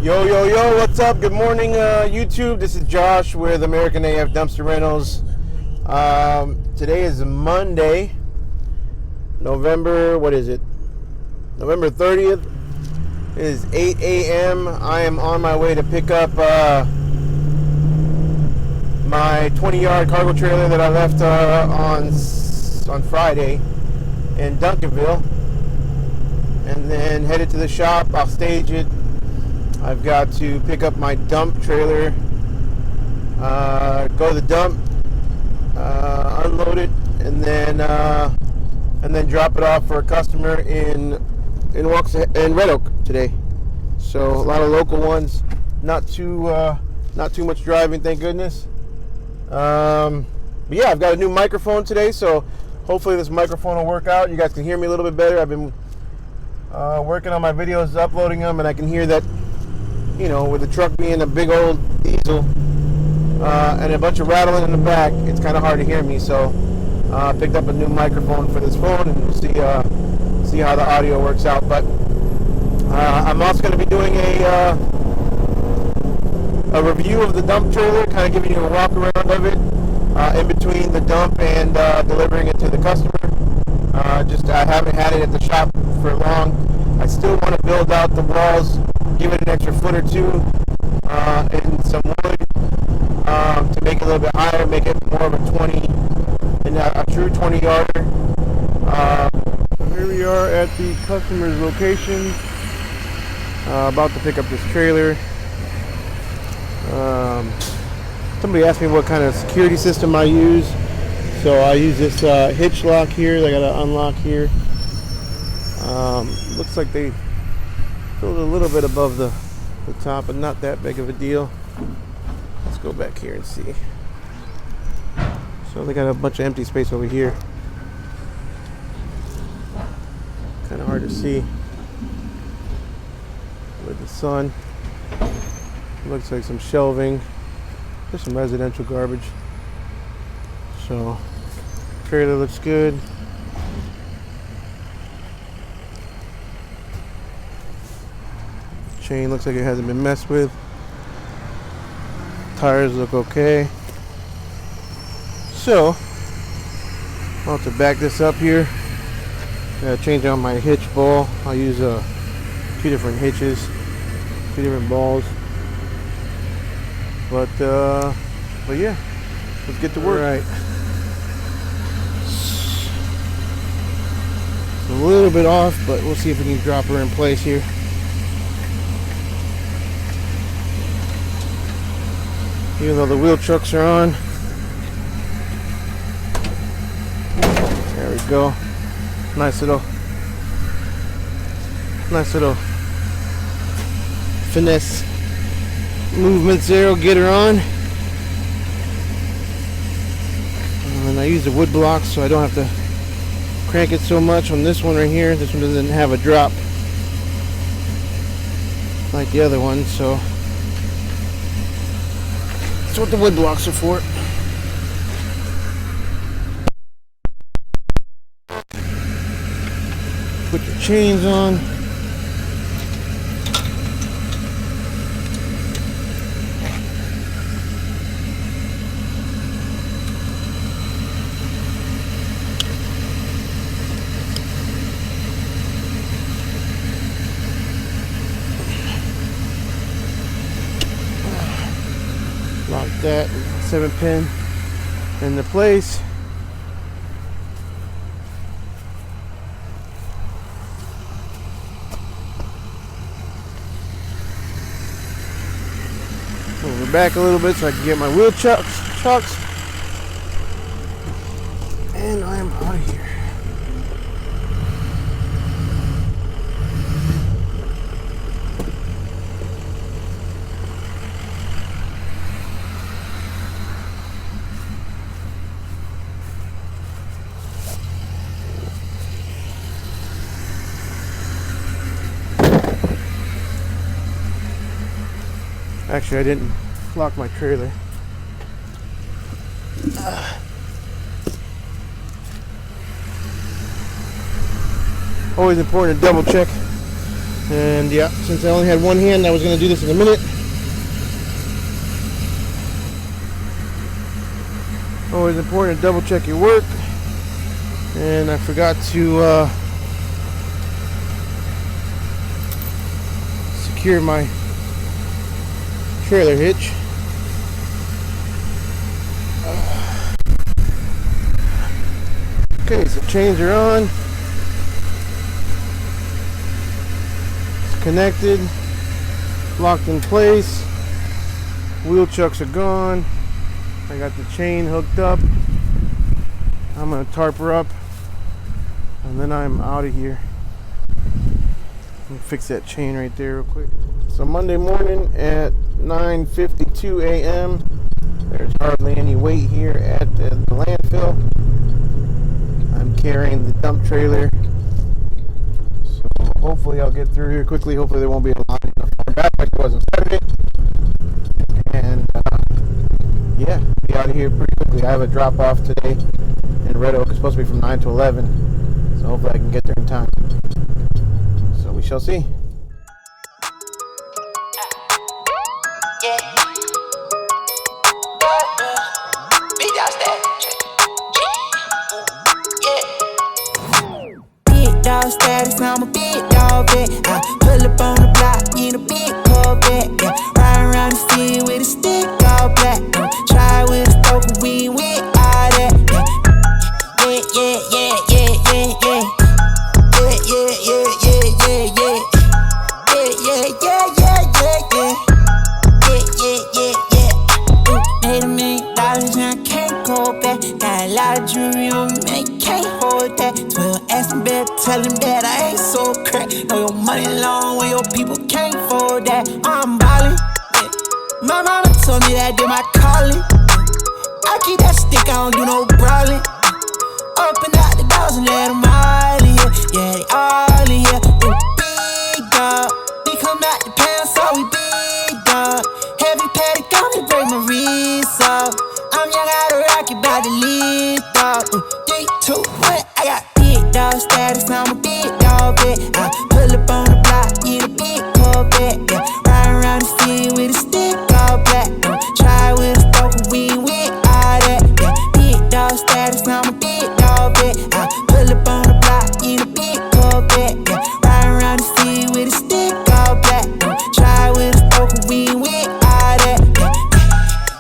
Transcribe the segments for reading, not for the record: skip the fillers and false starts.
Yo, what's up? Good morning, YouTube. This is Josh with American AF Dumpster Rentals. Today is Monday, November 30th. It is 8 a.m. I am on my way to pick up my 20-yard cargo trailer that I left on Friday in Duncanville, and then headed to the shop. I'll stage it. I've got to pick up my dump trailer, go to the dump, unload it, and then drop it off for a customer in Red Oak today. So a lot of local ones, not too much driving, thank goodness. But yeah, I've got a new microphone today, so hopefully this microphone will work out. You guys can hear me a little bit better. I've been working on my videos, uploading them, and I can hear that. You know, with the truck being a big old diesel and a bunch of rattling in the back, it's kind of hard to hear me. So I picked up a new microphone for this phone, and we'll see how the audio works out. But I'm also going to be doing a review of the dump trailer, kind of giving you a walk around of it in between the dump and delivering it to the customer. I haven't had it at the shop for long. I still want to build out the walls, give it an extra foot or two, and some wood to make it a little bit higher, make it more of a 20, and a true 20-yarder. Here we are at the customer's location, about to pick up this trailer. Somebody asked me what kind of security system I use, so I use this hitch lock here. I got to unlock here. Looks like they filled a little bit above the top, but not that big of a deal. Let's go back here and see. So they got a bunch of empty space over here. Kind of hard to see with the sun. Looks like some shelving. There's some residential garbage. So trailer looks good. Chain looks like it hasn't been messed with. Tires look okay. So I'll have to back this up here. Gotta change out my hitch ball. I'll use two different hitches, two different balls. But yeah, let's get to work. All right. It's a little bit off, but we'll see if we can drop her in place here. Even though the wheel trucks are on. There we go. Nice little finesse movements there will get her on. And I use the wood blocks so I don't have to crank it so much on this one right here. This one doesn't have a drop like the other one, so that's what the wood blocks are for. Put your chains on. Lock that 7-pin into place. Move her back a little bit so I can get my wheel chucks. And I am out of here. Actually, I didn't lock my trailer. Always important to double check And yeah, since I only had one hand, I was going to do this in a minute. Always important to double check your work. And I forgot to secure my trailer hitch. Okay, so chains are on. It's connected, locked in place. Wheel chucks are gone. I got the chain hooked up. I'm gonna tarp her up, and then I'm out of here. Let me fix that chain right there real quick. So Monday morning at 9:52 a.m. There's hardly any weight here at the landfill. I'm carrying the dump trailer, so hopefully I'll get through here quickly. Hopefully there won't be a line in the far back like it was on Saturday. And yeah, be out of here pretty quickly. I have a drop off today in Red Oak. It's supposed to be from 9 to 11, so hopefully I can get there in time. So we shall see. Dog status, I'm a big dog vet. I pull up on the block in a big Corvette. Yeah, riding around the city with a stick all black. Try with a stoker, we ain't with all that. Yeah, yeah, yeah, yeah, yeah, yeah. Yeah, yeah, yeah, yeah, yeah, yeah. Yeah, yeah, yeah, yeah, yeah, yeah. Yeah, yeah, yeah, yeah. Made $1 million and I can't go back. Got a lot of jewelry on me, man, you can't hold that. 12 asking better, tell him that I ain't so crack. Know your money long when your people can't afford that. I'm ballin', yeah. My mama told me that did my calling. I keep that stick, I don't do no brawling. Open out the doors and let them all in here. Yeah, they all in here. Ooh, big dog. We come out the pound, so we big dog. Heavy patty got me break my wrist off. I'm young out of rocket, bout to live, dog. 3, 2, 1, I got big dog status, I'm a big dog vet. I pull up on the block in a big Corvette. Yeah, riding around the city with a stick all black. Try with a stoker, we ain't with all that. Yeah, big dog status, I'm a big dog vet. I pull up on the block in a big Corvette. Yeah, riding around the city with a stick all black. Try with a stoker, we ain't with all that.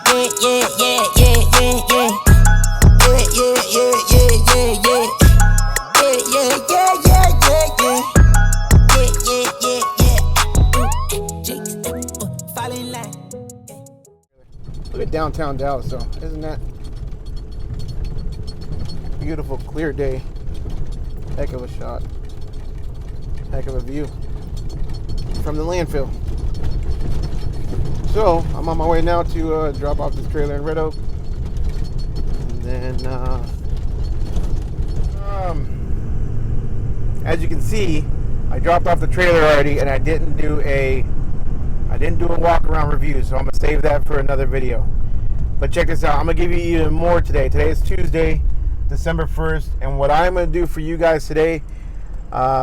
Yeah, yeah, yeah, yeah, yeah, yeah. Yeah, yeah, yeah, yeah, yeah, yeah. Yeah, yeah, yeah, yeah, yeah, yeah. Yeah, yeah, yeah, yeah. Jakes, fall in line. Look at downtown Dallas, though. Isn't that beautiful, clear day? Heck of a shot. Heck of a view from the landfill. So I'm on my way now to drop off this trailer in Red Oak, and then as you can see, I dropped off the trailer already, and I didn't do a walk around review, so I'm gonna save that for another video. But check this out, I'm gonna give you even more today. Today is Tuesday, December 1st, and what I'm gonna do for you guys today,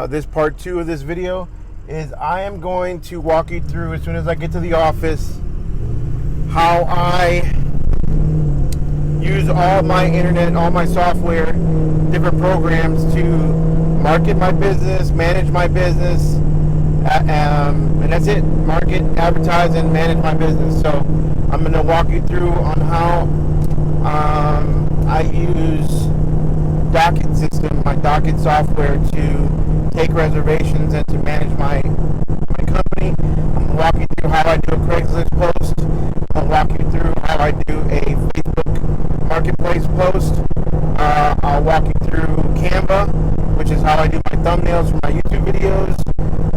this part 2 of this video, is I am going to walk you through, as soon as I get to the office, how I use all my internet, all my software, different programs to market my business, manage my business, and that's it. Market, advertise, and manage my business. So I'm going to walk you through on how I use Docket system, my Docket software, to take reservations and to manage my company. I'm going to walk you through how I do a Craigslist post. I'm going to walk you through how I do a Facebook Marketplace post. I'll walk you through Canva, which is how I do my thumbnails for my YouTube videos.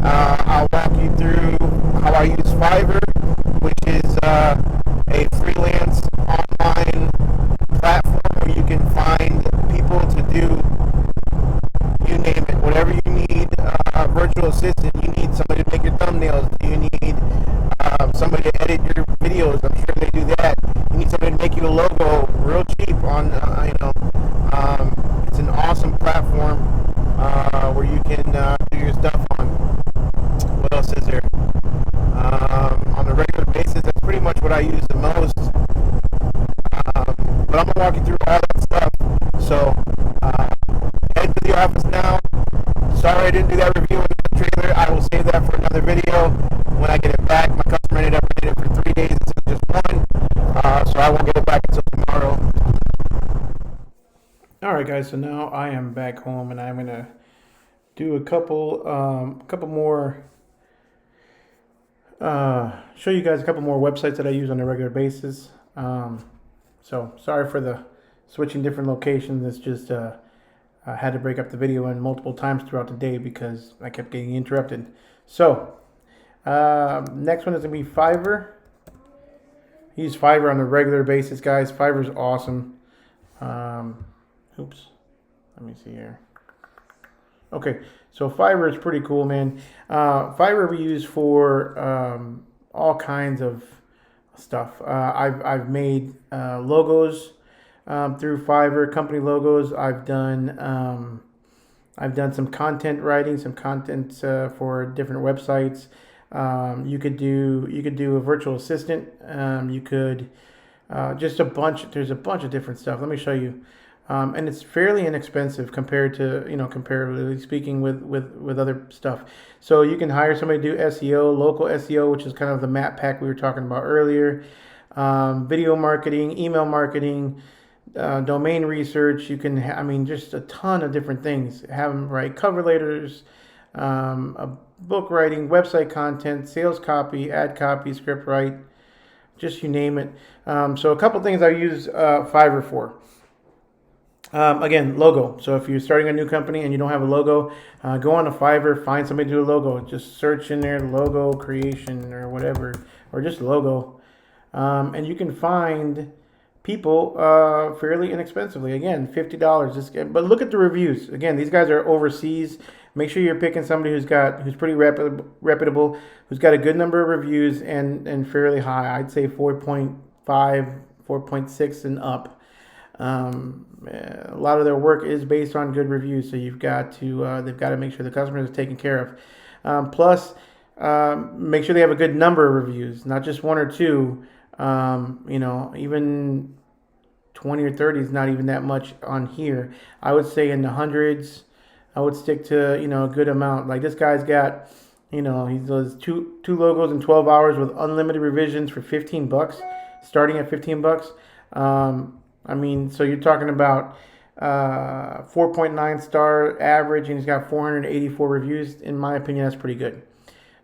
I'll walk you through how I use Fiverr, which is a freelance online platform where you can find people to do, you name it, whatever you need. Virtual assistant, you need somebody to make your thumbnails, you need somebody to edit your videos, I'm sure they do that. You need somebody to make you a logo real cheap on, it's an awesome platform where you can do your stuff on. what I use the most. But I'm gonna walk you through all that stuff. So head to the office now. Sorry I didn't do that review in the trailer. I will save that for another video when I get it back. My customer ended up renting it for 3 days instead of just one, so I won't get it back until tomorrow. All right, guys. So now I am back home, and I'm gonna do a couple more. Show you guys a couple more websites that I use on a regular basis. So sorry for the switching different locations. It's just I had to break up the video in multiple times throughout the day because I kept getting interrupted. So next one is gonna be Fiverr. I use Fiverr on a regular basis, guys. Fiverr is awesome. Oops, let me see here. Okay, so Fiverr is pretty cool, man. Fiverr we use for all kinds of stuff. I've made logos through Fiverr, company logos. I've done some content writing, some content for different websites. You could do a virtual assistant. You could just a bunch. There's a bunch of different stuff. Let me show you. And it's fairly inexpensive compared to, comparatively speaking with other stuff. So you can hire somebody to do SEO, local SEO, which is kind of the map pack we were talking about earlier. Video marketing, email marketing, domain research. You can, just a ton of different things. Have them write cover letters, a book writing, website content, sales copy, ad copy, script write, just you name it. So a couple things I use Fiverr for. Again, logo. So if you're starting a new company and you don't have a logo, go on to Fiverr, find somebody to do a logo. Just search in there, logo creation or whatever, or just logo. And you can find people fairly inexpensively. Again, $50. But look at the reviews. Again, these guys are overseas. Make sure you're picking somebody who's pretty reputable, who's got a good number of reviews and fairly high. I'd say 4.5, 4.6 and up. A lot of their work is based on good reviews, so they've got to make sure the customers are taken care of. Plus, make sure they have a good number of reviews, not just one or two. Even 20 or 30 is not even that much on here. I would say in the hundreds. I would stick to a good amount. Like this guy's got, he does two logos in 12 hours with unlimited revisions for $15, starting at $15. So you're talking about 4.9 star average, and he's got 484 reviews. In my opinion, that's pretty good.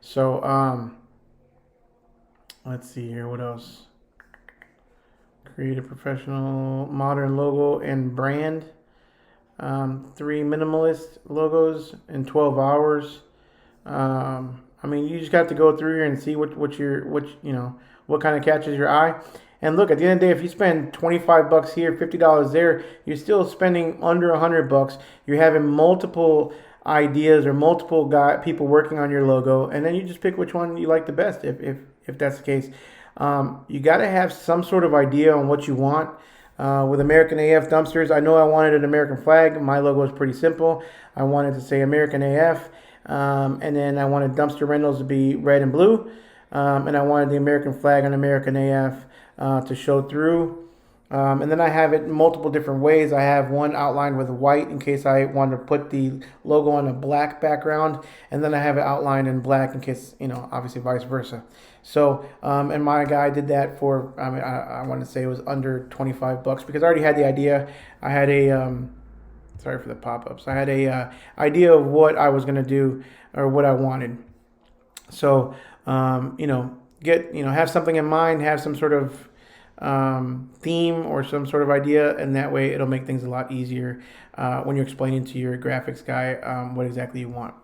So let's see here. What else? Create a professional modern logo and brand. 3 minimalist logos in 12 hours. You just got to go through here and see what kind of catches your eye. And look, at the end of the day, if you spend $25 here, $50 there, you're still spending under $100. You're having multiple ideas or multiple people working on your logo, and then you just pick which one you like the best. If that's the case, you got to have some sort of idea on what you want. With American AF dumpsters, I know I wanted an American flag. My logo is pretty simple. I wanted to say American AF, and then I wanted dumpster rentals to be red and blue, and I wanted the American flag on American AF to show through. And then I have it in multiple different ways. I have one outlined with white in case I want to put the logo on a black background, and then I have it outlined in black in case, obviously vice versa. So, and my guy did that for, I want to say it was under $25 because I already had the idea. I had sorry for the pop-ups. I had a idea of what I was going to do or what I wanted. So, have something in mind, have some sort of theme or some sort of idea, and that way it'll make things a lot easier when you're explaining to your graphics guy what exactly you want.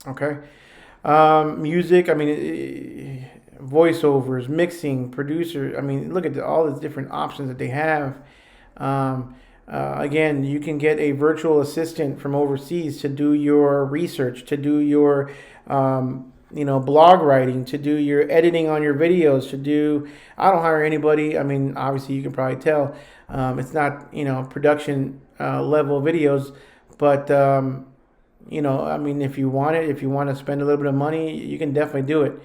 Okay. Music, voiceovers, mixing, producer. Look at all the different options that they have. Again, you can get a virtual assistant from overseas to do your research, to do your blog writing, to do your editing on your videos, I don't hire anybody. Obviously you can probably tell, it's not, production level videos, but, if you want to spend a little bit of money, you can definitely do it.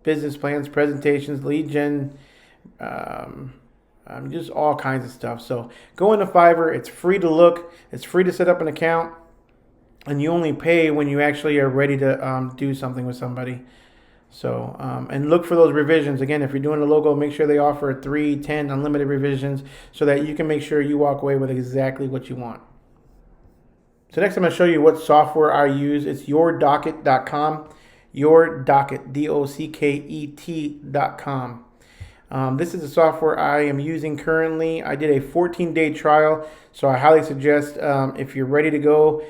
business plans, presentations, lead gen, just all kinds of stuff. So go into Fiverr. It's free to look. It's free to set up an account, and you only pay when you actually are ready to do something with somebody. So, and look for those revisions. Again, if you're doing a logo, make sure they offer 3, 10, unlimited revisions so that you can make sure you walk away with exactly what you want. So next I'm going to show you what software I use. It's yourdocket.com. Yourdocket, DOCKET.com. This is the software I am using currently. I did a 14-day trial, so I highly suggest if you're ready to go,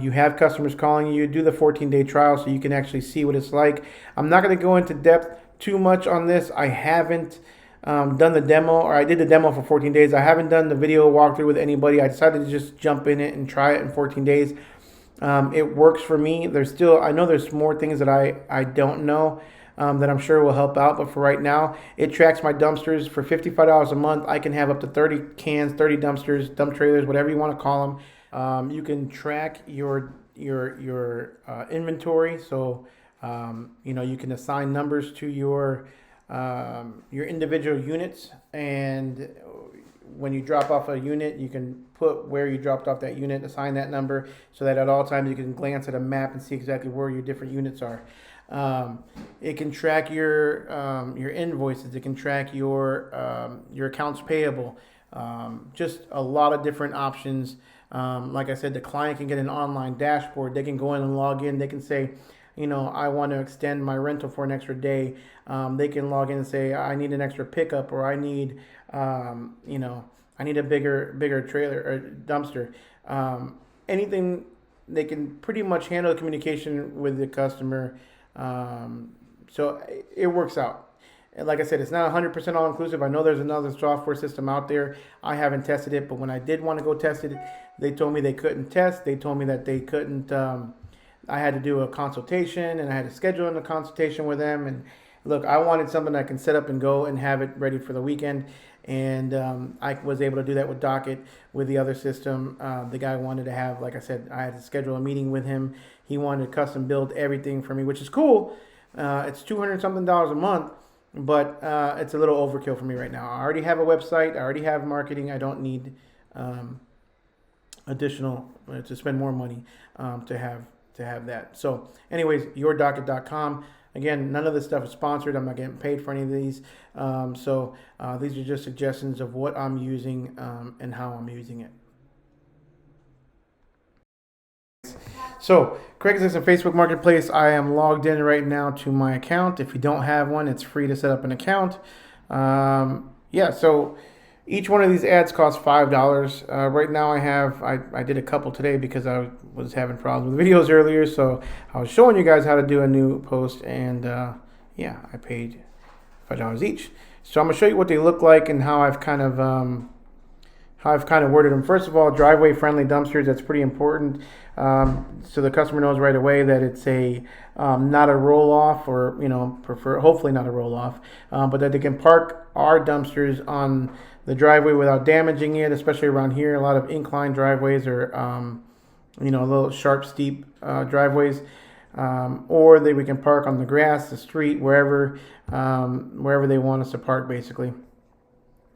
you have customers calling you, do the 14-day trial so you can actually see what it's like. I'm not going to go into depth too much on this. I haven't done the demo, or I did the demo for 14 days. I haven't done the video walkthrough with anybody. I decided to just jump in it and try it in 14 days. It works for me. I know there's more things that I don't know that I'm sure will help out. But for right now, it tracks my dumpsters. For $55 a month, I can have up to 30 cans, 30 dumpsters, dump trailers, whatever you want to call them. You can track your inventory. So, you can assign numbers to your individual units, and when you drop off a unit, you can put where you dropped off that unit, assign that number, so that at all times you can glance at a map and see exactly where your different units are. It can track your invoices. It can track your accounts payable. Just a lot of different options. Like I said, the client can get an online dashboard. They can go in and log in. They can say, I want to extend my rental for an extra day. They can log in and say, I need an extra pickup, or I need, I need a bigger trailer or dumpster. Anything, they can pretty much handle the communication with the customer. So it works out. And like I said, it's not 100% all inclusive. I know there's another software system out there. I haven't tested it, but when I did want to go test it, they told me they couldn't test. They told me that they couldn't, I had to do a consultation, and I had to schedule in a consultation with them. And look, I wanted something I can set up and go and have it ready for the weekend. And I was able to do that with Docket. With the other system, the guy wanted to have, like I said, I had to schedule a meeting with him. He wanted to custom build everything for me, which is cool. It's $200 something a month, but it's a little overkill for me right now. I already have a website. I already have marketing. I don't need additional to spend more money to have that. So anyways, yourdocket.com. Again, none of this stuff is sponsored. I'm not getting paid for any of these. So these are just suggestions of what I'm using and how I'm using it. So Craigslist and Facebook Marketplace, I am logged in right now to my account. If you don't have one, it's free to set up an account. So each one of these ads costs $5. Right now I did a couple today because I was having problems with videos earlier. So I was showing you guys how to do a new post, and I paid $5 each. So I'm gonna show you what they look like and how I've kind of worded them. First of all, driveway friendly dumpsters. That's pretty important. So the customer knows right away that it's a not a roll off, or hopefully not a roll off, but that they can park our dumpsters on the driveway without damaging it, especially around here. A lot of inclined driveways, or a little sharp, steep driveways, or we can park on the grass, the street, wherever they want us to park, basically.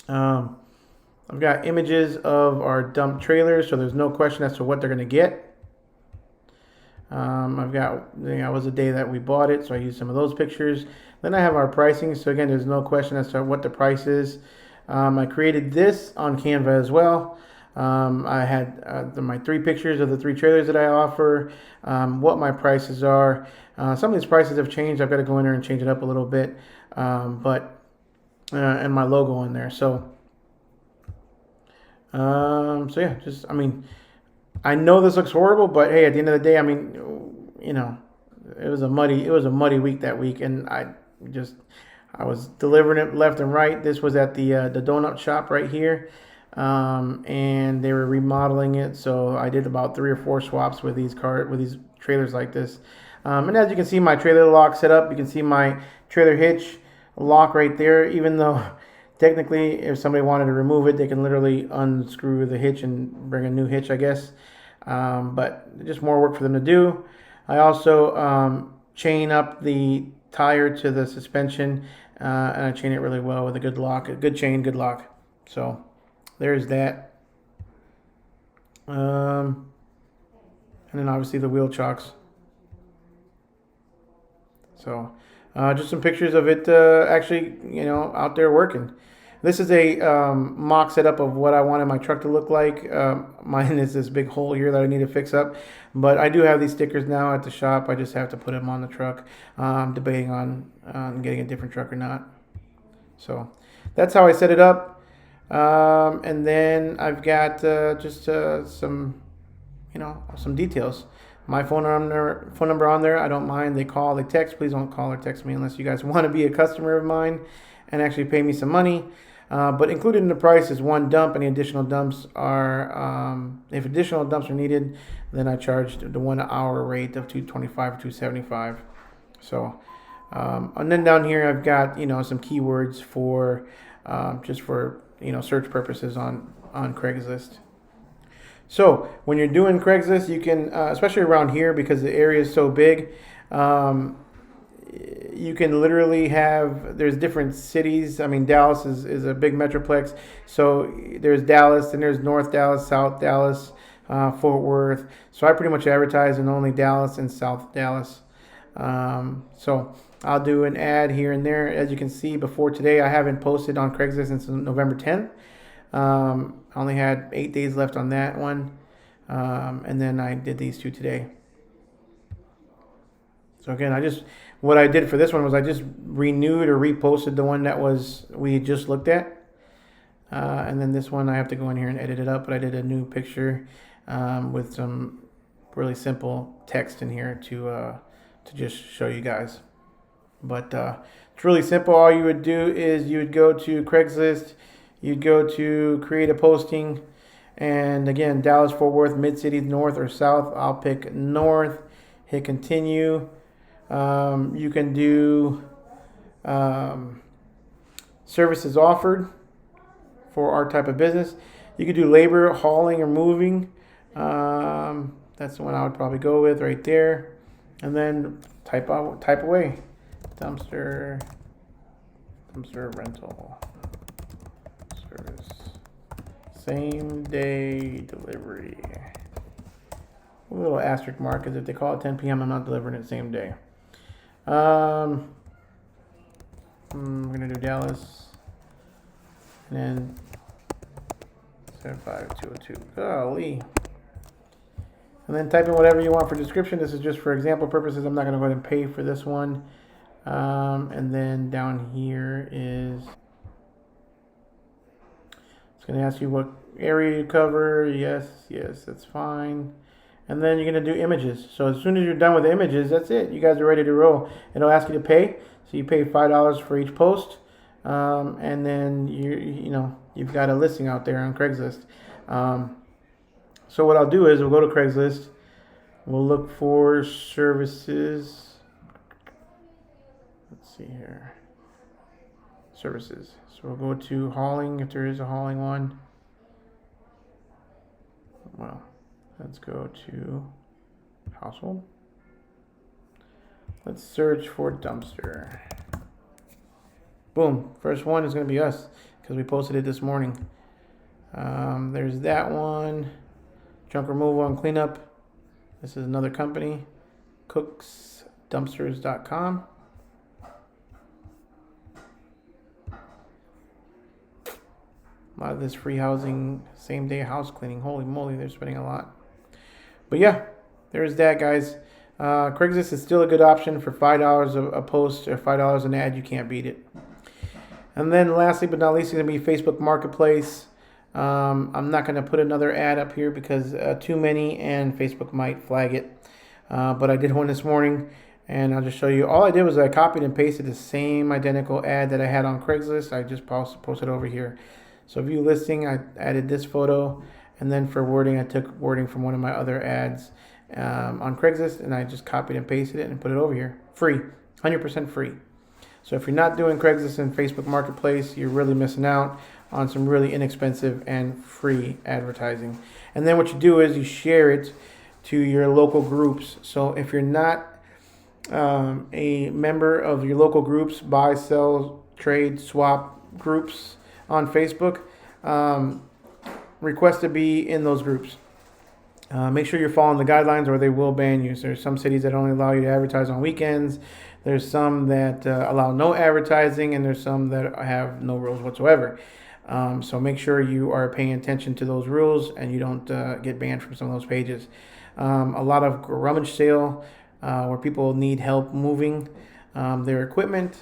I've got images of our dump trailers, so there's no question as to what they're going to get. I've got, it was the day that we bought it, so I used some of those pictures. Then I have our pricing, so again, there's no question as to what the price is. I created this on Canva as well. I had my 3 pictures of the 3 trailers that I offer, what my prices are. Some of these prices have changed. I've got to go in there and change it up a little bit, and my logo in there. So yeah, I know this looks horrible, but hey, at the end of the day, it was a muddy week that week, and I was delivering it left and right. This was at the donut shop right here, and they were remodeling it, so I did about 3 or 4 swaps with these trailers like this. And as you can see, my trailer lock set up. You can see my trailer hitch lock right there, even though technically, if somebody wanted to remove it, they can literally unscrew the hitch and bring a new hitch, I guess. But just more work for them to do. I also chain up the tire to the suspension, and I chain it really well with a good lock, a good chain, good lock. So there's that. And then obviously the wheel chocks. So just some pictures of it actually, out there working. This is a mock setup of what I wanted my truck to look like. Mine is this big hole here that I need to fix up. But I do have these stickers now at the shop. I just have to put them on the truck. I'm debating on getting a different truck or not. So that's how I set it up. And then I've got just some details. My phone number on there. I don't mind. They call, they text. Please don't call or text me unless you guys want to be a customer of mine and actually pay me some money. But included in the price is one dump. Any additional dumps are, if additional dumps are needed, then I charge the 1 hour rate of $225 or $275. So, and then down here I've got some keywords for just for search purposes on Craigslist. So when you're doing Craigslist, you can, especially around here because the area is so big, you can literally there's different cities. I mean, Dallas is a big metroplex. So there's Dallas, and there's North Dallas, South Dallas, Fort Worth. So I pretty much advertise in only Dallas and South Dallas. So I'll do an ad here and there. As you can see, before today, I haven't posted on Craigslist since November 10th. I only had 8 days left on that one. And then I did these two today. So again, what I did for this one was I just renewed or reposted the one that we just looked at. And then this one I have to go in here and edit it up, but I did a new picture with some really simple text in here to just show you guys. But it's really simple. All you would do is you would go to Craigslist, you'd go to create a posting, and again, Dallas, Fort Worth, Mid-Cities, North or South. I'll pick North, hit continue. You can do services offered for our type of business. You could do labor, hauling, or moving. That's the one I would probably go with right there. And then type away. Dumpster rental service. Same day delivery. A little asterisk mark, because if they call at 10 p.m., I'm not delivering it same day. We're gonna do Dallas, and then 75202. Golly. And then type in whatever you want for description. This is just for example purposes. I'm not gonna go ahead and pay for this one. And then down here it's gonna ask you what area you cover. Yes, that's fine. And then you're going to do images. So as soon as you're done with the images, that's it. You guys are ready to roll. It'll ask you to pay. So you pay $5 for each post. And then you've got a listing out there on Craigslist. So what I'll do is we'll go to Craigslist. We'll look for services. Let's see here. Services. So we'll go to hauling if there is a hauling one. Well, let's go to household. Let's search for dumpster. Boom. First one is going to be us because we posted it this morning. There's that one. Junk removal and cleanup. This is another company. cooksdumpsters.com. A lot of this free housing, same day house cleaning. Holy moly, they're spending a lot. But yeah, there's that, guys. Craigslist is still a good option for $5 a post or $5 an ad. You can't beat it. And then lastly but not least is going to be Facebook Marketplace. I'm not going to put another ad up here because too many and Facebook might flag it. But I did one this morning and I'll just show you. All I did was I copied and pasted the same identical ad that I had on Craigslist. I just posted over here. So view listing, I added this photo, and then for wording, I took wording from one of my other ads on Craigslist, and I just copied and pasted it and put it over here. Free, 100% free. So if you're not doing Craigslist and Facebook Marketplace, you're really missing out on some really inexpensive and free advertising. And then what you do is you share it to your local groups. So if you're not a member of your local groups, buy, sell, trade, swap groups on Facebook. Request to be in those groups. Make sure you're following the guidelines or they will ban you. So there's some cities that only allow you to advertise on weekends. There's some that allow no advertising, and there's some that have no rules whatsoever. So make sure you are paying attention to those rules and you don't get banned from some of those pages. A lot of rummage sale where people need help moving their equipment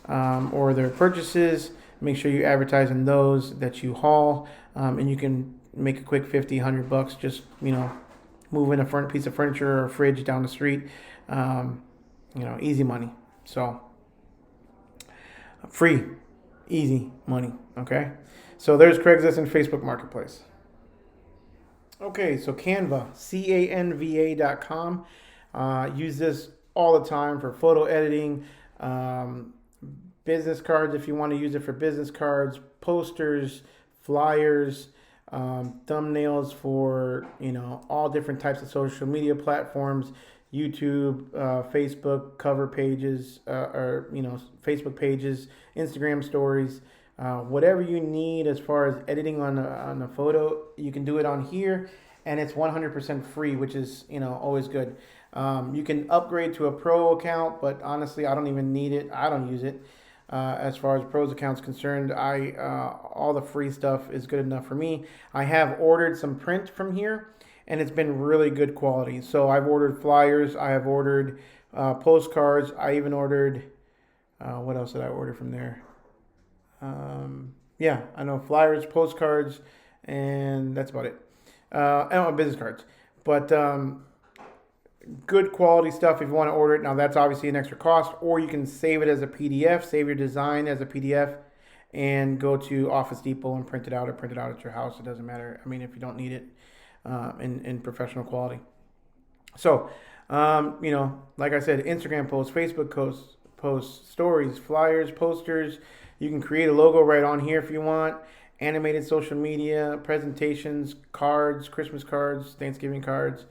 or their purchases. Make sure you advertise in those that you haul, and you can make a quick $50-$100 just moving a front piece of furniture or a fridge down the street. Easy money. So free, easy money. Okay, so there's Craigslist and Facebook Marketplace. Okay, so Canva, Canva.com. Use this all the time for photo editing, business cards if you want to use it for business cards, posters, flyers, thumbnails for all different types of social media platforms, YouTube, Facebook cover pages, or Facebook pages, Instagram stories, whatever you need as far as editing on a photo, you can do it on here, and it's 100% free, which is always good. You can upgrade to a pro account, but honestly, I don't even need it. I don't use it. As far as pros account's concerned, all the free stuff is good enough for me. I have ordered some print from here, and it's been really good quality. So I've ordered flyers, I have ordered postcards, I even ordered, what else did I order from there? Yeah, I know flyers, postcards, and that's about it. And business cards. But good quality stuff if you want to order it. Now that's obviously an extra cost, or you can save it as a PDF, save your design as a PDF, and go to Office Depot and print it out, or print it out at your house. It doesn't matter. I mean, if you don't need it in professional quality. So, like I said, Instagram posts, Facebook posts, stories, flyers, posters. You can create a logo right on here if you want. Animated social media, presentations, cards, Christmas cards, Thanksgiving cards.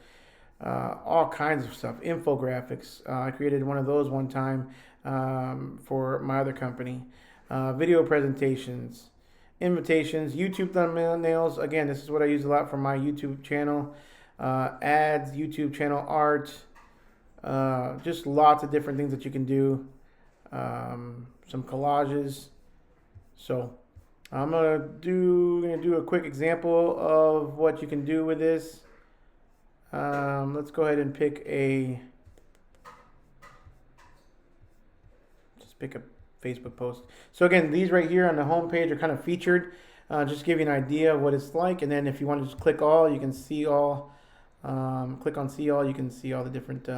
All kinds of stuff, infographics. I created one of those one time for my other company. Video presentations, invitations, YouTube thumbnails. Again, this is what I use a lot for my YouTube channel. Ads, YouTube channel art. Just lots of different things that you can do. Some collages. So I'm gonna do a quick example of what you can do with this. Let's go ahead and pick a Facebook post. So again, these right here on the home page are kind of featured. Just to give you an idea of what it's like. And then if you want to just click all, you can see all. Click on see all, you can see all the different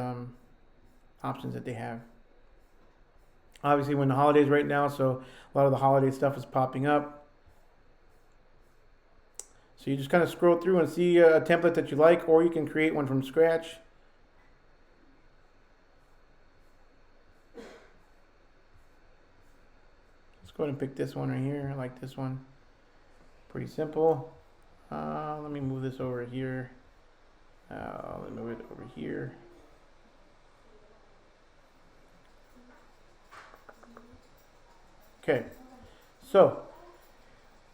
options that they have. Obviously, we're in the holidays right now, so a lot of the holiday stuff is popping up. So you just kind of scroll through and see a template that you like, or you can create one from scratch. Let's go ahead and pick this one right here. I like this one. Pretty simple. Let me move this over here. Let me move it over here. Okay, so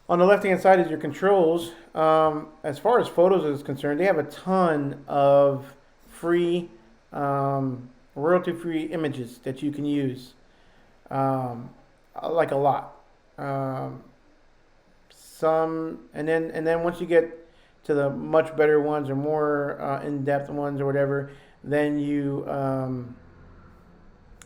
on the left-hand side is your controls. As far as photos is concerned, they have a ton of free, royalty-free images that you can use. Like a lot. Some, and then once you get to the much better ones or more in-depth ones or whatever, then you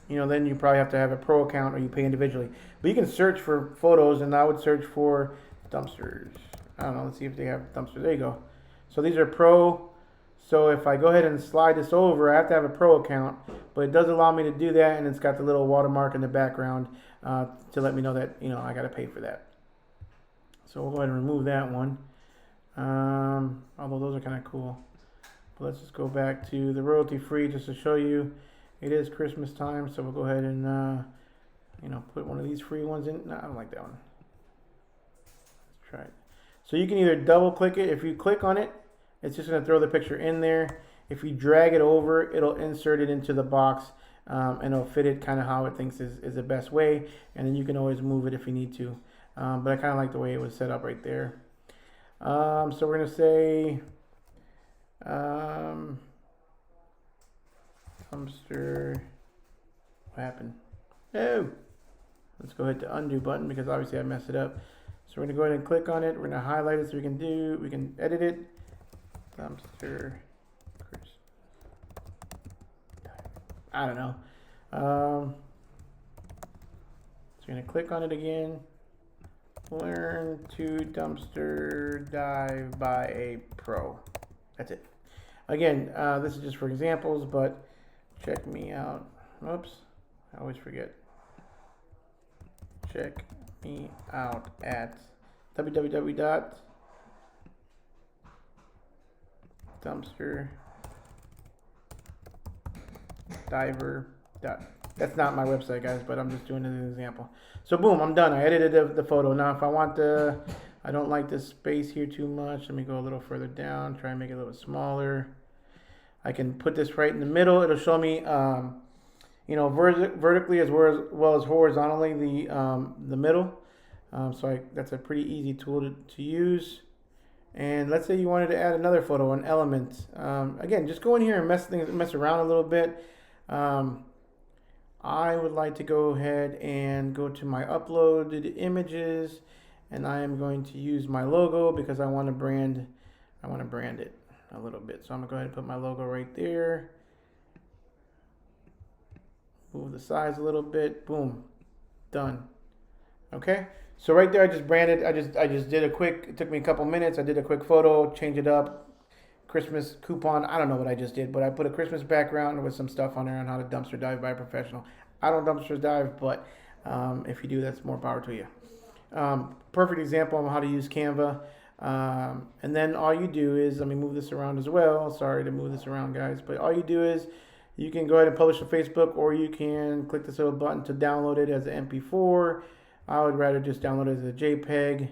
then you probably have to have a pro account or you pay individually. But you can search for photos, and I would search for dumpsters. I don't know, let's see if they have dumpsters. There you go. So these are pro. So if I go ahead and slide this over, I have to have a pro account, but it does allow me to do that, and it's got the little watermark in the background to let me know that I got to pay for that. So we'll go ahead and remove that one. Although those are kind of cool. But let's just go back to the royalty free just to show you it is Christmas time. So we'll go ahead and put one of these free ones in. No, I don't like that one. Let's try it. So you can either double click it. If you click on it, it's just going to throw the picture in there. If you drag it over, it'll insert it into the box and it'll fit it kind of how it thinks is the best way, and then you can always move it if you need to. But I kind of like the way it was set up right there. So we're gonna say dumpster. What happened? Oh, let's go hit the undo button because obviously I messed it up. So we're gonna go ahead and click on it. We're gonna highlight it so we can edit it. Dumpster. I don't know. So we're gonna click on it again. Learn to dumpster dive by a pro. That's it. Again, this is just for examples, but check me out. Oops, I always forget. Check me out at www.dumpsterdiver. That's not my website, guys, but I'm just doing it as an example. So boom, I'm done. I edited the photo. Now if I want I don't like this space here too much. Let me go a little further down, try and make it a little smaller. I can put this right in the middle. It'll show me, vertically as well as horizontally the middle. That's a pretty easy tool to use. And let's say you wanted to add another photo, an element. Again, just go in here and mess around a little bit. I would like to go ahead and go to my uploaded images, and I am going to use my logo because I want to brand it a little bit. So I'm gonna go ahead and put my logo right there. Move the size a little bit. Boom, done. Okay, so right there I just branded. I just did it took me a couple minutes. I did a quick photo, change it up. Christmas coupon. I don't know what I just did, but I put a Christmas background with some stuff on there on how to dumpster dive by a professional. I don't dumpster dive, but if you do, that's more power to you. Perfect example of how to use Canva. And then all you do is, let me move this around as well. Sorry to move this around, guys, but all you do is you can go ahead and publish to Facebook, or you can click this little button to download it as an MP4. I would rather just download it as a JPEG,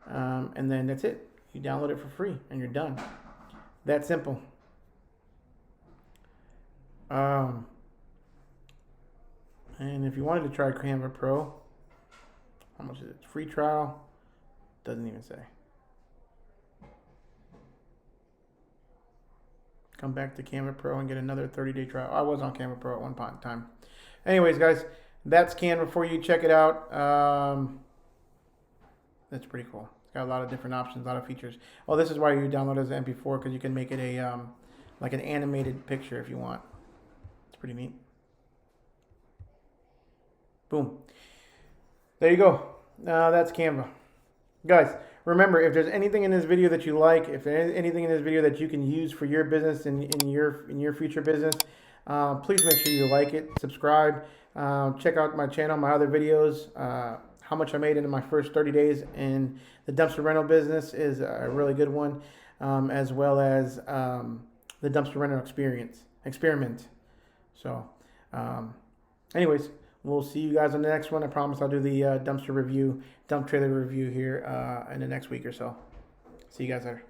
and then that's it. You download it for free, and you're done. That simple. And if you wanted to try Canva Pro, how much is it? Free trial? Doesn't even say. Come back to Canva Pro and get another 30-day trial. I was on Canva Pro at one point in time. Anyways, guys, that's Canva for you. Check it out. That's pretty cool. Got a lot of different options, a lot of features. Oh, this is why you download it as an MP4, because you can make it a like an animated picture if you want. It's pretty neat. Boom. There you go. That's Canva. Guys, remember, if there's anything in this video that you like, if there's anything in this video that you can use for your business and in your future business, please make sure you like it, subscribe, check out my channel, my other videos. How much I made in my first 30 days in the dumpster rental business is a really good one, as well as the dumpster rental experiment. So, anyways, we'll see you guys on the next one. I promise I'll do the dump trailer review here in the next week or so. See you guys later.